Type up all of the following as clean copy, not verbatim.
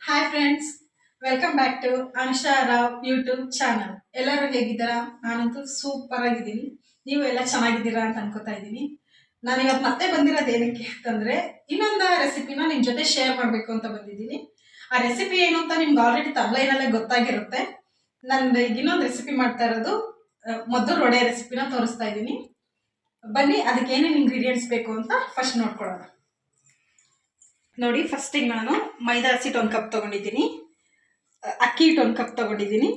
Hi friends, welcome back to Anusha Rao YouTube channel. ಎಲ್ಲರೂ ಹೇಗಿದ್ದೀರಾ? ನಾನಂತೂ ಸೂಪರ್ ಆಗಿದ್ದೀನಿ. ನೀವು ಎಲ್ಲ ಚೆನ್ನಾಗಿದ್ದೀರಾ ಅಂತ ಅನ್ಕೋತಾ ಇದ್ದೀನಿ. ನಾನು ಇವತ್ತು ಮತ್ತೆ ಬಂದಿರೋದು ಏನಕ್ಕೆ ಅಂತಂದ್ರೆ ಇನ್ನೊಂದು ರೆಸಿಪಿನ ನಿಮ್ಮ ಜೊತೆ ಶೇರ್ ಮಾಡಬೇಕು ಅಂತ ಬಂದಿದ್ದೀನಿ. ಆ ರೆಸಿಪಿ ಏನು ಅಂತ ನಿಮ್ಗೆ ಆಲ್ರೆಡಿ ತಮ್ಲೈನಲ್ಲೇ ಗೊತ್ತಾಗಿರುತ್ತೆ. ನಾನು ಈಗ ಇನ್ನೊಂದು ರೆಸಿಪಿ ಮಾಡ್ತಾ ಇರೋದು ಮದ್ದೂರು ವಡೆ ರೆಸಿಪಿನ ತೋರಿಸ್ತಾ ಇದ್ದೀನಿ. ಬನ್ನಿ, ಅದಕ್ಕೆ ಏನೇನು ಇಂಗ್ರೀಡಿಯೆಂಟ್ಸ್ ಬೇಕು ಅಂತ ಫಸ್ಟ್ ನೋಡ್ಕೊಳ್ಳೋಣ. ನೋಡಿ, ಫಸ್ಟಿಗೆ ನಾನು ಮೈದಾ ಹಸಿಟ್ಟು 1 ಕಪ್ ತೊಗೊಂಡಿದ್ದೀನಿ, ಅಕ್ಕಿ ಹಿಟ್ಟು 1 ಕಪ್ ತೊಗೊಂಡಿದ್ದೀನಿ,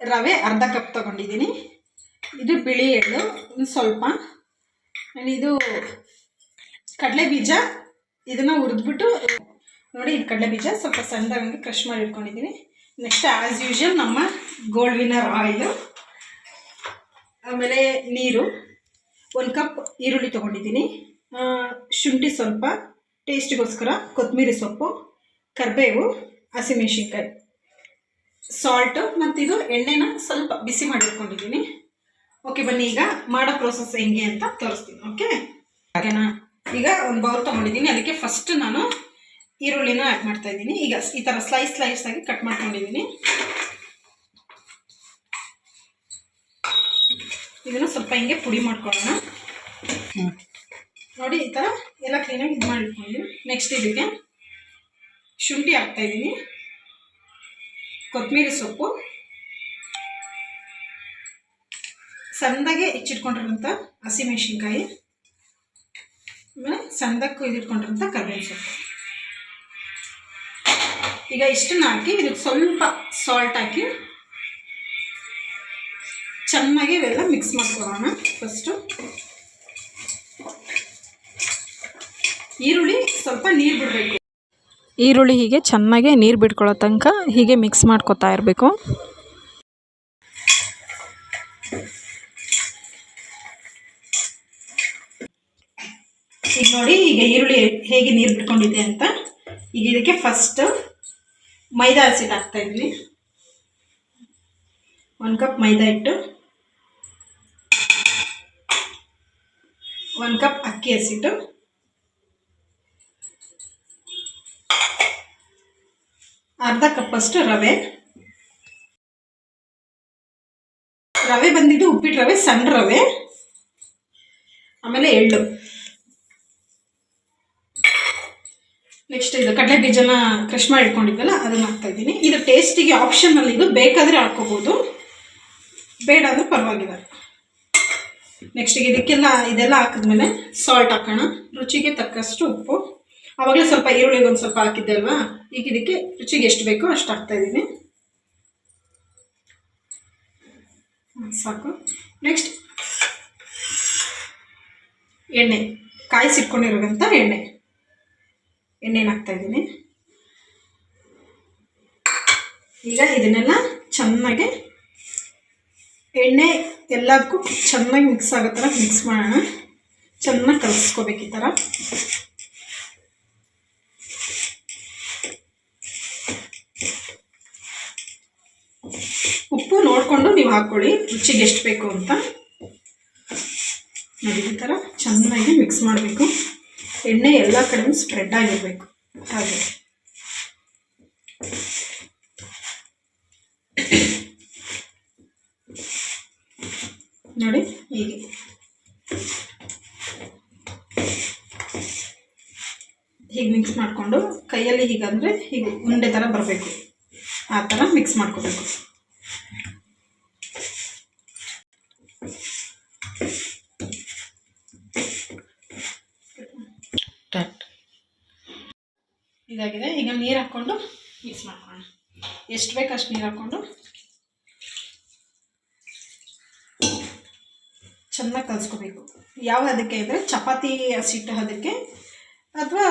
ರವೆ ಅರ್ಧ ಕಪ್ ತೊಗೊಂಡಿದ್ದೀನಿ, ಇದು ಬಿಳಿ ಎಳ್ಳು ಸ್ವಲ್ಪ, ಇದು ಕಡಲೆ ಬೀಜ, ಇದನ್ನು ಹುರಿದ್ಬಿಟ್ಟು ನೋಡಿ, ಇದು ಕಡಲೆ ಬೀಜ ಸ್ವಲ್ಪ ಸಣ್ಣದಾಗಿ ಕ್ರಷ್ ಮಾಡಿ ಇಟ್ಕೊಂಡಿದ್ದೀನಿ. ನೆಕ್ಸ್ಟ್ ಆ್ಯಸ್ ಯೂಶುವಲ್ ನಮ್ಮ ಗೋಲ್ಡ್ ವಿನ್ನರ್ ಆಯಿಲು, ಆಮೇಲೆ ನೀರು, 1 ಕಪ್ ಈರುಳ್ಳಿ ತೊಗೊಂಡಿದ್ದೀನಿ, ಶುಂಠಿ ಸ್ವಲ್ಪ ಟೇಸ್ಟಿಗೋಸ್ಕರ, ಕೊತ್ತಂಬರಿ ಸೊಪ್ಪು, ಕರಿಬೇವು, ಹಸಿಮೆಣಸಿನ್ಕಾಯಿ, ಸಾಲ್ಟು, ಮತ್ತು ಇದು ಎಣ್ಣೆನ ಸ್ವಲ್ಪ ಬಿಸಿ ಮಾಡಿಟ್ಕೊಂಡಿದ್ದೀನಿ. ಓಕೆ, ಬನ್ನಿ ಈಗ ಮಾಡೋ ಪ್ರೋಸೆಸ್ ಹೆಂಗೆ ಅಂತ ತೋರಿಸ್ತೀನಿ. ಓಕೆನಾ? ಈಗ ಒಂದು ಬೌಲ್ ತೊಗೊಂಡಿದ್ದೀನಿ, ಅದಕ್ಕೆ ಫಸ್ಟ್ ನಾನು ಈರುಳ್ಳಿನ ಆ್ಯಡ್ ಮಾಡ್ತಾಯಿದ್ದೀನಿ. ಈಗ ಈ ಥರ ಸ್ಲೈಸ್ ಆಗಿ ಕಟ್ ಮಾಡ್ಕೊಂಡಿದ್ದೀನಿ. ಇದನ್ನು ಸ್ವಲ್ಪ ಹಿಂಗೆ ಪುಡಿ ಮಾಡ್ಕೊಳ್ಳೋಣ. ನೋಡಿ, ಈ ಥರ ಎಲ್ಲ ಕ್ಲೀನಾಗಿ ಇದು ಮಾಡಿಟ್ಕೊಂಡಿದ್ದೀನಿ. ನೆಕ್ಸ್ಟ್ ಇದಕ್ಕೆ ಶುಂಠಿ ಹಾಕ್ತಾಯಿದ್ದೀನಿ, ಕೊತ್ತಂಬರಿ ಸೊಪ್ಪು, ಸಣ್ಣದಾಗೆ ಹೆಚ್ಚಿಟ್ಕೊಂಡಿರೋಂಥ ಹಸಿಮೆಣಸಿನ್ಕಾಯಿ, ಆಮೇಲೆ ಸಣ್ಣದಾಗಿ ಕುಯ್ದಿಟ್ಕೊಂಡಿರೋಂಥ ಕರಿಬೇವು ಸೊಪ್ಪು. ಈಗ ಇಷ್ಟನ್ನು ಹಾಕಿ ಇದಕ್ಕೆ ಸ್ವಲ್ಪ ಸಾಲ್ಟ್ ಹಾಕಿ ಚೆನ್ನಾಗಿ ಇವೆಲ್ಲ ಮಿಕ್ಸ್ ಮಾಡ್ಕೊಳ್ಳೋಣ. ಫಸ್ಟು ಈರುಳ್ಳಿ ಸ್ವಲ್ಪ ನೀರು ಬಿಡಬೇಕು. ಈರುಳ್ಳಿ ಹೀಗೆ ಚೆನ್ನಾಗಿ ನೀರು ಬಿಟ್ಕೊಳ್ಳೋ ತನಕ ಹೀಗೆ ಮಿಕ್ಸ್ ಮಾಡ್ಕೊತಾ ಇರಬೇಕು. ಈಗ ನೋಡಿ, ಈಗ ಈರುಳ್ಳಿ ಹೇಗೆ ನೀರು ಬಿಟ್ಕೊಂಡಿದೆ ಅಂತ. ಈಗ ಇದಕ್ಕೆ ಫಸ್ಟ್ ಮೈದಾ ಹಸಿಟ್ಟು ಹಾಕ್ತಾಯಿದ್ವಿ. 1 ಕಪ್ ಮೈದಾ ಹಿಟ್ಟು, 1 ಕಪ್ ಅಕ್ಕಿ ಹಸಿಟ್ಟು, ಅರ್ಧ ಕಪ್ಪಷ್ಟು ರವೆ ಬಂದಿದ್ದು ಉಪ್ಪಿಟ್ಟು ರವೆ, ಸಣ್ಣ ರವೆ, ಆಮೇಲೆ ಎಳ್ಳು. ನೆಕ್ಸ್ಟ್ ಇದು ಕಡಲೆ ಬೀಜನ ಕ್ರಷ್ ಮಾಡಿ ಇಟ್ಕೊಂಡಿದ್ವಲ್ಲ ಅದನ್ನು ಹಾಕ್ತಾಯಿದ್ದೀನಿ. ಇದು ಟೇಸ್ಟಿಗೆ ಆಪ್ಷನಲ್, ಇದು ಬೇಕಾದರೆ ಹಾಕ್ಕೋಬೋದು, ಬೇಡ ಅಂದರೆ ಪರವಾಗಿಲ್ಲ. ನೆಕ್ಸ್ಟಿಗೆ ಇದೆಲ್ಲ ಹಾಕಿದ್ಮೇಲೆ ಸಾಲ್ಟ್ ಹಾಕೋಣ, ರುಚಿಗೆ ತಕ್ಕಷ್ಟು ಉಪ್ಪು. ಆವಾಗಲೇ ಸ್ವಲ್ಪ ಈರುಳ್ಳಿಗೆ ಒಂದು ಸ್ವಲ್ಪ ಹಾಕಿದ್ದೆ ಅಲ್ವಾ, ಈಗ ಇದಕ್ಕೆ ರುಚಿಗೆ ಎಷ್ಟು ಬೇಕೋ ಅಷ್ಟು ಹಾಕ್ತಾಯಿದ್ದೀನಿ. ಸಾಕು. ನೆಕ್ಸ್ಟ್ ಎಣ್ಣೆ, ಕಾಯಿಸಿಟ್ಕೊಂಡಿರೋಂಥ ಎಣ್ಣೆನ ಹಾಕ್ತಾಯಿದ್ದೀನಿ. ಈಗ ಇದನ್ನೆಲ್ಲ ಚೆನ್ನಾಗಿ ಎಣ್ಣೆ ಎಲ್ಲದಕ್ಕೂ ಚೆನ್ನಾಗಿ ಮಿಕ್ಸ್ ಆಗೋ ಥರ ಮಿಕ್ಸ್ ಮಾಡೋಣ. ಚೆನ್ನಾಗಿ ಕಲಿಸ್ಕೋಬೇಕು ಈ ಥರ. ಉಪ್ಪು ನೋಡಿಕೊಂಡು ನೀವು ಹಾಕ್ಕೊಳ್ಳಿ, ರುಚಿಗೆ ಎಷ್ಟು ಬೇಕು ಅಂತ. ನೋಡಿ, ಈ ಥರ ಚೆನ್ನಾಗಿ ಮಿಕ್ಸ್ ಮಾಡಬೇಕು. ಎಣ್ಣೆ ಎಲ್ಲ ಕಡೆ ಸ್ಪ್ರೆಡ್ ಆಗಿರಬೇಕು. ಹಾಗೆ ನೋಡಿ, ಹೀಗೆ ಮಿಕ್ಸ್ ಮಾಡಿಕೊಂಡು ಕೈಯಲ್ಲಿ ಹೀಗಂದರೆ ಹೀಗೆ ಉಂಡೆ ಥರ ಬರಬೇಕು, ಆ ಥರ ಮಿಕ್ಸ್ ಮಾಡ್ಕೋಬೇಕು. ಇದಾಗಿದೆ. ಈಗ ನೀರು ಹಾಕ್ಕೊಂಡು ಮಿಕ್ಸ್ ಮಾಡ್ಕೊಳ್ಳೋಣ. ಎಷ್ಟು ಬೇಕು ಅಷ್ಟು ನೀರು ಹಾಕ್ಕೊಂಡು ಚೆನ್ನಾಗಿ ಕಲಿಸ್ಕೋಬೇಕು. ಯಾವ ಹದಕ್ಕೆ ಅಂದರೆ ಚಪಾತಿ ಹಸಿಟ್ಟು ಹದಕ್ಕೆ ಅಥವಾ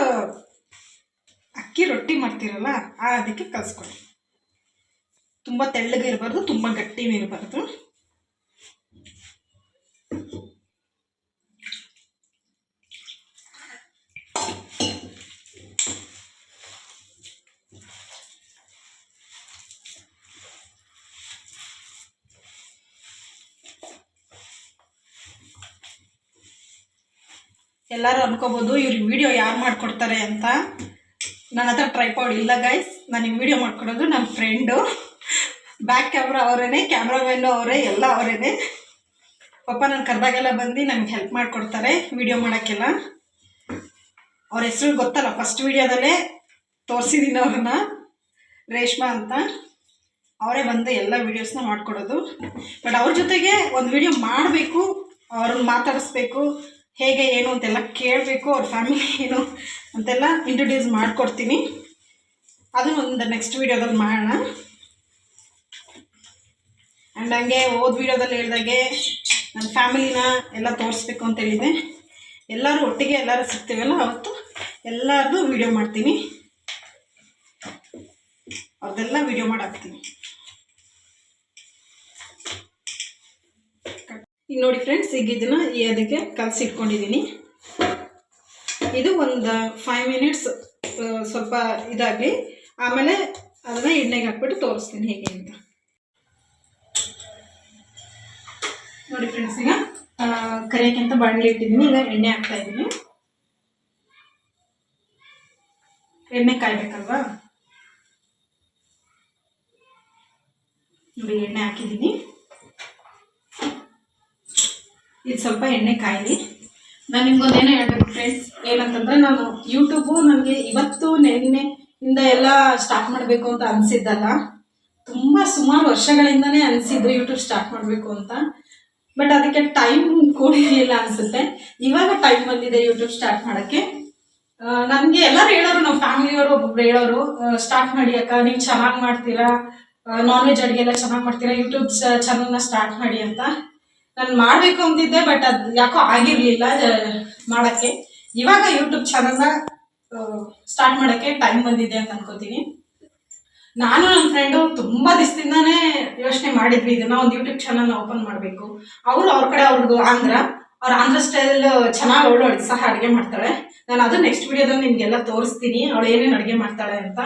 ಅಕ್ಕಿ ರೊಟ್ಟಿ ಮಾಡ್ತೀರಲ್ಲ ಆ ಅದಕ್ಕೆ ಕಲಿಸ್ಕೊಳ್ಳಿ. ತುಂಬ ತೆಳ್ಳಗೆ ಇರಬಾರ್ದು, ತುಂಬ ಗಟ್ಟಿನೂ ಇರಬಾರ್ದು. ಎಲ್ಲರೂ ಅನ್ಕೋಬೋದು ಇವ್ರಿಗೆ ವಿಡಿಯೋ ಯಾರು ಮಾಡಿಕೊಡ್ತಾರೆ ಅಂತ. ನನ್ನ ಹತ್ರ ಟ್ರೈಪಾಡ್ ಇಲ್ಲ ಗೈಸ್. ನನಗೆ ವಿಡಿಯೋ ಮಾಡ್ಕೊಡೋದು ನನ್ನ ಫ್ರೆಂಡು. ಬ್ಯಾಕ್ ಕ್ಯಾಮ್ರಾ ಅವರೇ, ಕ್ಯಾಮ್ರಾಮನ್ನು ಅವರೇ, ಎಲ್ಲ ಅವರೇ. ಪಾಪ ನಾನು ಕರೆದಾಗೆಲ್ಲ ಬಂದು ನನಗೆ ಹೆಲ್ಪ್ ಮಾಡಿಕೊಡ್ತಾರೆ ವಿಡಿಯೋ ಮಾಡೋಕ್ಕೆಲ್ಲ. ಅವ್ರ ಹೆಸರು ಗೊತ್ತಲ್ಲ, ಫಸ್ಟ್ ವಿಡಿಯೋದಲ್ಲೇ ತೋರಿಸಿದ್ದೀನಿ ಅವ್ರನ್ನ, ರೇಷ್ಮಾ ಅಂತ. ಅವರೇ ಬಂದು ಎಲ್ಲ ವೀಡಿಯೋಸ್ನ ಮಾಡಿಕೊಡೋದು. ಬಟ್ ಅವ್ರ ಜೊತೆಗೆ ಒಂದು ವಿಡಿಯೋ ಮಾಡಬೇಕು, ಅವ್ರನ್ನ ಮಾತಾಡಿಸ್ಬೇಕು, ಹೇಗೆ ಏನು ಅಂತೆಲ್ಲ ಕೇಳಬೇಕು, ಅವ್ರ ಫ್ಯಾಮಿಲಿ ಏನು ಅಂತೆಲ್ಲ ಇಂಟ್ರೊಡ್ಯೂಸ್ ಮಾಡಿಕೊಡ್ತೀನಿ. ಅದನ್ನು ಒಂದು ನೆಕ್ಸ್ಟ್ ವೀಡಿಯೋದಲ್ಲಿ ಮಾಡೋಣ. ಆ್ಯಂಡ್ ಹಂಗೆ ಹೋದ ವೀಡಿಯೋದಲ್ಲಿ ಹೇಳಿದಾಗೆ ನನ್ನ ಫ್ಯಾಮಿಲಿನ ಎಲ್ಲ ತೋರಿಸ್ಬೇಕು ಅಂತ ಹೇಳಿದೆ. ಎಲ್ಲರೂ ಒಟ್ಟಿಗೆ ಎಲ್ಲರೂ ಸಿಗ್ತೀವಲ್ಲ ಅವತ್ತು ಎಲ್ಲರದ್ದು ವೀಡಿಯೋ ಮಾಡ್ತೀನಿ, ಅವ್ರದ್ದೆಲ್ಲ ವೀಡಿಯೋ ಮಾಡಾಕ್ತೀನಿ. ಈಗ ನೋಡಿ ಫ್ರೆಂಡ್ಸ್, ಈಗ ಇದನ್ನು ಅದಕ್ಕೆ ಕಲಸಿಟ್ಕೊಂಡಿದ್ದೀನಿ. ಇದು ಒಂದು 5 ಮಿನಿಟ್ಸ್ ಸ್ವಲ್ಪ ಇದಾಗಲಿ, ಆಮೇಲೆ ಅದನ್ನು ಎಣ್ಣೆಗೆ ಹಾಕ್ಬಿಟ್ಟು ತೋರಿಸ್ತೀನಿ ಹೇಗೆ ಅಂತ. ನೋಡಿ ಫ್ರೆಂಡ್ಸ್, ಈಗ ಕರಿಯೋಕ್ಕಿಂತ ಬಾಣಲೆ ಇಟ್ಟಿದ್ದೀನಿ. ಈಗ ಎಣ್ಣೆ ಹಾಕ್ತಾ ಇದ್ದೀನಿ. ಎಣ್ಣೆ ಕಾಯ್ಬೇಕಲ್ವಾ? ನೋಡಿ ಎಣ್ಣೆ ಹಾಕಿದ್ದೀನಿ. ಇದು ಸ್ವಲ್ಪ ಎಣ್ಣೆ ಕಾಯಲಿ. ನಾನು ನಿಮ್ಗೊಂದೇನೋ ಹೇಳ್ಬೇಕು ಫ್ರೆಂಡ್ಸ್, ಏನಂತಂದರೆ ನಾನು ಯೂಟ್ಯೂಬು ನನಗೆ ಇವತ್ತು ನೆನ್ನೆಯಿಂದ ಎಲ್ಲ ಸ್ಟಾರ್ಟ್ ಮಾಡಬೇಕು ಅಂತ ಅನಿಸಿದ್ದಲ್ಲ. ಸುಮಾರು ವರ್ಷಗಳಿಂದನೇ ಅನಿಸಿದ್ರು ಯೂಟ್ಯೂಬ್ ಸ್ಟಾರ್ಟ್ ಮಾಡಬೇಕು ಅಂತ. ಬಟ್ ಅದಕ್ಕೆ ಟೈಮ್ ಕೂಡಿರಲಿಲ್ಲ ಅನಿಸುತ್ತೆ. ಇವಾಗ ಟೈಮ್ ಬಂದಿದೆ ಯೂಟ್ಯೂಬ್ ಸ್ಟಾರ್ಟ್ ಮಾಡೋಕ್ಕೆ. ನನಗೆ ಎಲ್ಲರೂ ಹೇಳೋರು, ನಮ್ಮ ಫ್ಯಾಮಿಲಿಯವರು ಒಬ್ಬೊಬ್ರು ಹೇಳೋರು, ಸ್ಟಾರ್ಟ್ ಮಾಡಿ ಅಕ್ಕ, ನೀವು ಚೆನ್ನಾಗಿ ಮಾಡ್ತೀರಾ, ನಾನ್ ವೆಜ್ ಅಡುಗೆ ಎಲ್ಲ ಚೆನ್ನಾಗಿ ಮಾಡ್ತೀರಾ, ಯೂಟ್ಯೂಬ್ ಚಾನಲ್ನ ಸ್ಟಾರ್ಟ್ ಮಾಡಿ ಅಂತ. ನಾನು ಮಾಡಬೇಕು ಅಂತಿದ್ದೆ, ಬಟ್ ಅದು ಯಾಕೋ ಆಗಿರಲಿಲ್ಲ ಮಾಡೋಕ್ಕೆ. ಇವಾಗ ಯೂಟ್ಯೂಬ್ ಚಾನಲ್ನ ಸ್ಟಾರ್ಟ್ ಮಾಡೋಕ್ಕೆ ಟೈಮ್ ಬಂದಿದೆ ಅಂತ ಅನ್ಕೋತೀನಿ. ನಾನು ನನ್ನ ಫ್ರೆಂಡು ತುಂಬ ದಿವಸದಿಂದಾನೇ ಯೋಚನೆ ಮಾಡಿದ್ವಿ, ಇದನ್ನು ಒಂದು ಯೂಟ್ಯೂಬ್ ಚಾನಲ್ನ ಓಪನ್ ಮಾಡಬೇಕು. ಅವ್ರ ಕಡೆ ಅವ್ರದ್ದು ಆಂಧ್ರ ಸ್ಟೈಲ್ ಚೆನ್ನಾಗಿ ಅವಳು ಸಹ ಅಡುಗೆ ಮಾಡ್ತಾಳೆ. ನಾನು ಅದು ನೆಕ್ಸ್ಟ್ ವಿಡಿಯೋದಲ್ಲಿ ನಿಮಗೆಲ್ಲ ತೋರಿಸ್ತೀನಿ, ಅವಳು ಏನೇನು ಅಡುಗೆ ಮಾಡ್ತಾಳೆ ಅಂತ.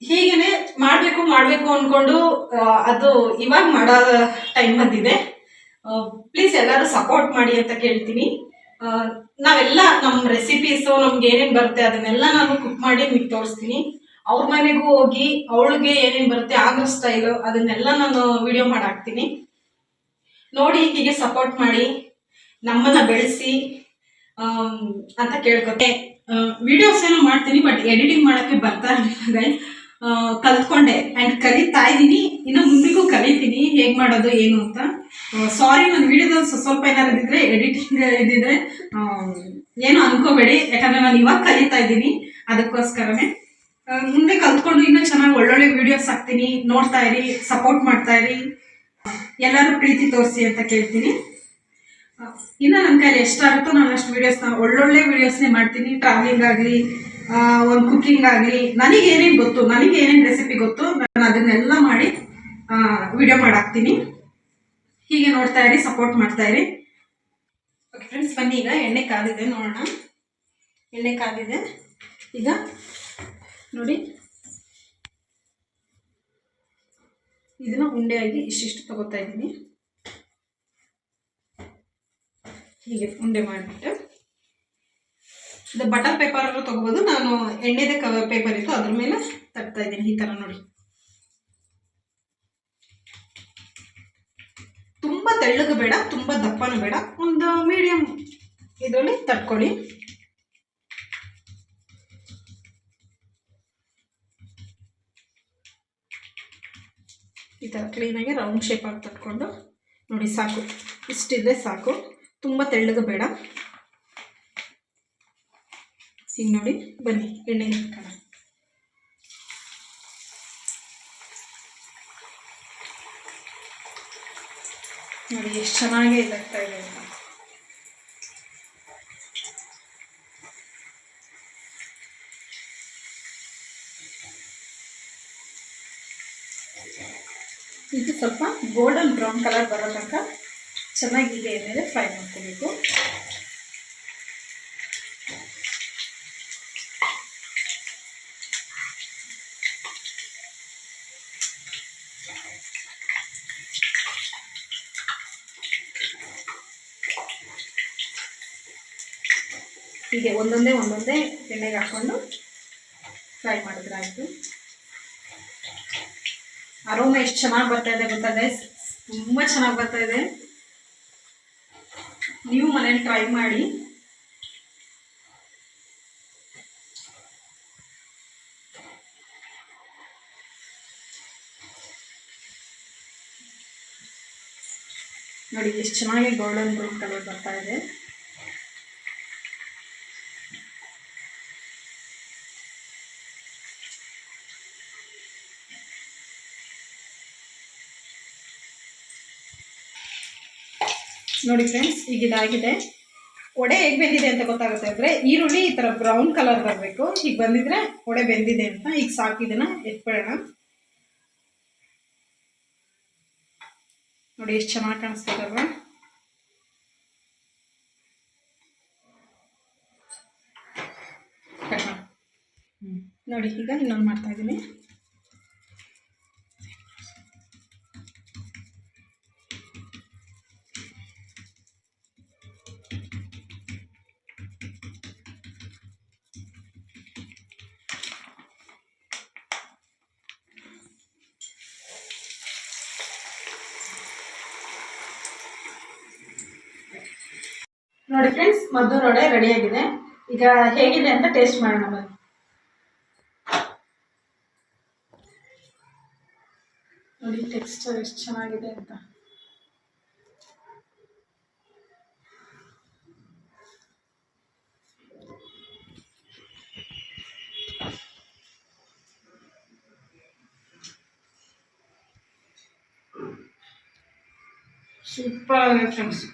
ಹೀಗೇನೆ ಮಾಡಬೇಕು ಅಂದ್ಕೊಂಡು ಅದು ಇವಾಗ ಮಾಡೋ ಟೈಮ್ ಬಂದಿದೆ. ಪ್ಲೀಸ್ ಎಲ್ಲರೂ ಸಪೋರ್ಟ್ ಮಾಡಿ ಅಂತ ಕೇಳ್ತೀನಿ. ನಾವೆಲ್ಲ ನಮ್ಮ ರೆಸಿಪೀಸು, ನಮ್ಗೆ ಏನೇನು ಬರುತ್ತೆ ಅದನ್ನೆಲ್ಲ ನಾನು ಕುಕ್ ಮಾಡಿ ನಿಮಗೆ ತೋರಿಸ್ತೀನಿ. ಅವ್ರ ಮನೆಗೂ ಹೋಗಿ ಅವಳಿಗೆ ಏನೇನು ಬರುತ್ತೆ ಆಂಧ್ರ ಸ್ಟೈಲು ಅದನ್ನೆಲ್ಲ ನಾನು ವಿಡಿಯೋ ಮಾಡಾಕ್ತೀನಿ. ನೋಡಿ ಹೀಗೆ ಸಪೋರ್ಟ್ ಮಾಡಿ, ನಮ್ಮನ್ನು ಬೆಳೆಸಿ ಅಂತ ಕೇಳ್ಕೊತೆ. ವಿಡಿಯೋಸ್ ಏನೋ ಮಾಡ್ತೀನಿ, ಬಟ್ ಎಡಿಟಿಂಗ್ ಮಾಡೋಕ್ಕೆ ಬರ್ತಾ ಇರಲಿಲ್ಲ ಗೈಸ್. ಕಲ್ತ್ಕೊಂಡೆ ಆ್ಯಂಡ್ ಕಲಿತಾ ಇದ್ದೀನಿ, ಇನ್ನು ಮುಂದಿಗೂ ಕಲಿತೀನಿ ಹೇಗೆ ಮಾಡೋದು ಏನು ಅಂತ. ಸಾರಿ, ನನ್ನ ವಿಡಿಯೋದಲ್ಲಿ ಸ್ವಲ್ಪ ಏನಾರು ಇದ್ದಿದ್ರೆ, ಎಡಿಟಿಂಗ್ ಇದ್ದಿದ್ರೆ ಏನೋ ಅನ್ಕೋಬೇಡಿ, ಯಾಕಂದರೆ ನಾನು ಇವಾಗ ಕಲಿತಾ ಇದ್ದೀನಿ. ಅದಕ್ಕೋಸ್ಕರನೇ ಮುಂದೆ ಕಲ್ತ್ಕೊಂಡು ಇನ್ನೂ ಚೆನ್ನಾಗಿ ಒಳ್ಳೊಳ್ಳೆ ವೀಡಿಯೋಸ್ ಹಾಕ್ತೀನಿ. ನೋಡ್ತಾ ಇರಿ, ಸಪೋರ್ಟ್ ಮಾಡ್ತಾ ಇರಿ, ಎಲ್ಲರೂ ಪ್ರೀತಿ ತೋರಿಸಿ ಅಂತ ಕೇಳ್ತೀನಿ. ಇನ್ನು ನನ್ನ ಕೈಲಿ ಎಷ್ಟಾಗುತ್ತೋ ನಾನು ಅಷ್ಟು ವೀಡಿಯೋಸ್ನ, ಒಳ್ಳೊಳ್ಳೆ ವೀಡಿಯೋಸ್ನೇ ಮಾಡ್ತೀನಿ. ಟ್ರಾವೆಲಿಂಗ್ ಆಗಲಿ, ಒಂದು ಕುಕ್ಕಿಂಗ್ ಆಗಲಿ, ನನಗೆ ಏನೇನು ಗೊತ್ತು, ನನಗೆ ಏನೇನು ರೆಸಿಪಿ ಗೊತ್ತು, ನಾನು ಅದನ್ನೆಲ್ಲ ಮಾಡಿ ವಿಡಿಯೋ ಮಾಡಾಕ್ತೀನಿ. ಹೀಗೆ ನೋಡ್ತಾ ಇರಿ, ಸಪೋರ್ಟ್ ಮಾಡ್ತಾ ಇರಿ. ಓಕೆ ಫ್ರೆಂಡ್ಸ್, ಬನ್ನಿ ಈಗ ಎಣ್ಣೆ ಕಾದಿದೆ, ನೋಡೋಣ. ಎಣ್ಣೆ ಕಾದಿದೆ. ಈಗ ನೋಡಿ, ಇದನ್ನು ಉಂಡೆಯಾಗಿ ಇಷ್ಟಿಷ್ಟು ತಗೋತಾ ಇದ್ದೀನಿ. ಹೀಗೆ ಉಂಡೆ ಮಾಡಿಬಿಟ್ಟು ಇದು ಬಟರ್ ಪೇಪರ್ ತೊಗೋಬೋದು. ನಾನು ಎಣ್ಣೆದೇ ಪೇಪರ್ ಇತ್ತು, ಅದ್ರ ಮೇಲೆ ತಟ್ತಾ ಇದ್ದೀನಿ. ಈ ಥರ ನೋಡಿ, ತುಂಬ ತೆಳ್ಳಗೆ ಬೇಡ, ತುಂಬ ದಪ್ಪನೂ ಬೇಡ, ಒಂದು ಮೀಡಿಯಮ್ ಇದರಲ್ಲಿ ತಟ್ಕೊಳ್ಳಿ. ಈ ಥರ ಕ್ಲೀನಾಗಿ ರೌಂಡ್ ಶೇಪಾಗಿ ತಟ್ಕೊಂಡು ನೋಡಿ, ಸಾಕು, ಇಷ್ಟಿದ್ರೆ ಸಾಕು, ತುಂಬ ತೆಳ್ಳಗೆ ಬೇಡ. ಈಗ ನೋಡಿ, ಬನ್ನಿ ಎಣ್ಣೆ ಹಾಕೋಣ. ನೋಡಿ ಎಷ್ಟು ಚೆನ್ನಾಗಿ ಇದಾಗ್ತಾ ಇದೆ ಅಂತ. ಇದು ಸ್ವಲ್ಪ ಗೋಲ್ಡನ್ ಬ್ರೌನ್ ಕಲರ್ ಬರೋ ತನಕ ಚೆನ್ನಾಗಿ ಈಗ ಎಣ್ಣೆಲೆ ಫ್ರೈ ಮಾಡ್ಕೋಬೇಕು. ಹೀಗೆ ಒಂದೊಂದೇ ಎಣ್ಣೆಗೆ ಹಾಕ್ಕೊಂಡು ಫ್ರೈ ಮಾಡಿದ್ರೆ ಆಯಿತು. ಅರೋಮ ಎಷ್ಟು ಚೆನ್ನಾಗಿ ಬರ್ತಾ ಇದೆ ಗೊತ್ತಾ ಗೈಸ್, ತುಂಬ ಚೆನ್ನಾಗಿ ಬರ್ತಾ ಇದೆ. ನೀವು ಮನೇಲಿ ಟ್ರೈ ಮಾಡಿ. ನೋಡಿ ಎಷ್ಟು ಚೆನ್ನಾಗಿ ಗೋಲ್ಡನ್ ಬ್ರೌನ್ ಕಲರ್ ಬರ್ತಾ ಇದೆ. ನೋಡಿ ಫ್ರೆಂಡ್ಸ್, ಈಗ ಇದಾಗಿದೆ. ವಡೆ ಹೇಗೆ ಬೆಂದಿದೆ ಅಂತ ಗೊತ್ತಾಗುತ್ತೆ ಅಂದರೆ ಈರುಳ್ಳಿ ಈ ಥರ ಬ್ರೌನ್ ಕಲರ್ ಬರಬೇಕು. ಈಗ ಬಂದಿದ್ರೆ ವಡೆ ಬೆಂದಿದೆ ಅಂತ. ಈಗ ಸಾಕು, ಇದನ್ನು ಎತ್ಬಿಡೋಣ. ನೋಡಿ ಎಷ್ಟು ಚೆನ್ನಾಗಿ ಕಾಣಿಸ್ತಿದಲ್ವಾ. ನೋಡಿ ಈಗ ಇನ್ನೊಂದು ಮಾಡ್ತಾ ಇದ್ದೀನಿ. ನೋಡಿ ಫ್ರೆಂಡ್ಸ್, ಮದ್ದೂರು ವಡೆ ರೆಡಿಯಾಗಿದೆ. ಈಗ ಹೇಗಿದೆ ಅಂತ ಟೇಸ್ಟ್ ಮಾಡೋಣ ಬನ್ನಿ. ನೋಡಿ ಟೆಕ್ಸ್ಚರ್ ಎಷ್ಟು ಚೆನ್ನಾಗಿದೆ ಅಂತ. ಸೂಪರ್ ಆಗಿದೆ ಫ್ರೆಂಡ್ಸ್.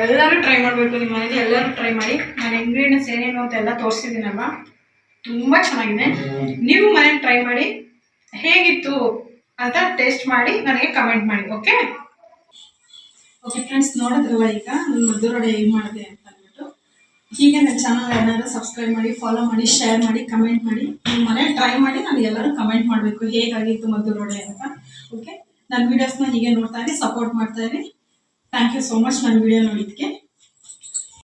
ಎಲ್ಲರೂ ಟ್ರೈ ಮಾಡಬೇಕು. ನಿಮ್ಮ ಮನೇಲಿ ಎಲ್ಲರೂ ಟ್ರೈ ಮಾಡಿ. ನಾನು ಇಂಗ್ರೀಡಿಯೆಂಟ್ಸ್ ಏನೇನು ಅಂತ ಎಲ್ಲ ತೋರಿಸಿದ್ದೀನಲ್ವ, ತುಂಬ ಚೆನ್ನಾಗಿದೆ. ನೀವು ಮನೇಲಿ ಟ್ರೈ ಮಾಡಿ, ಹೇಗಿತ್ತು ಅಂತ ಟೇಸ್ಟ್ ಮಾಡಿ ನನಗೆ ಕಮೆಂಟ್ ಮಾಡಿ. ಓಕೆ ಫ್ರೆಂಡ್ಸ್, ನೋಡಿದ್ರಲ್ಲ ಈಗ ನನ್ನ ಮದ್ದೂರು ವಡೆ ಹೇಗೆ ಮಾಡಿದೆ ಅಂತ ಅಂದ್ಬಿಟ್ಟು. ಹೀಗೆ ನನ್ನ ಚಾನಲ್ ಏನಾದರೂ ಸಬ್ಸ್ಕ್ರೈಬ್ ಮಾಡಿ, ಫಾಲೋ ಮಾಡಿ, ಶೇರ್ ಮಾಡಿ, ಕಮೆಂಟ್ ಮಾಡಿ. ನಿಮ್ಮ ಮನೇಲಿ ಟ್ರೈ ಮಾಡಿ ನನಗೆ ಎಲ್ಲರೂ ಕಮೆಂಟ್ ಮಾಡಬೇಕು ಹೇಗಾಗಿತ್ತು ಮದ್ದೂರು ವಡೆ ಅಂತ. ಓಕೆ, ನನ್ನ ವೀಡಿಯೋಸ್ನ ಹೀಗೆ ನೋಡ್ತಾ ಇರಿ, ಸಪೋರ್ಟ್ ಮಾಡ್ತಾ ಇರಿ. ಥ್ಯಾಂಕ್ ಯು ಸೋ ಮಚ್ ನನ್ನ ವಿಡಿಯೋ ನೋಡಿದ್ದಕ್ಕೆ.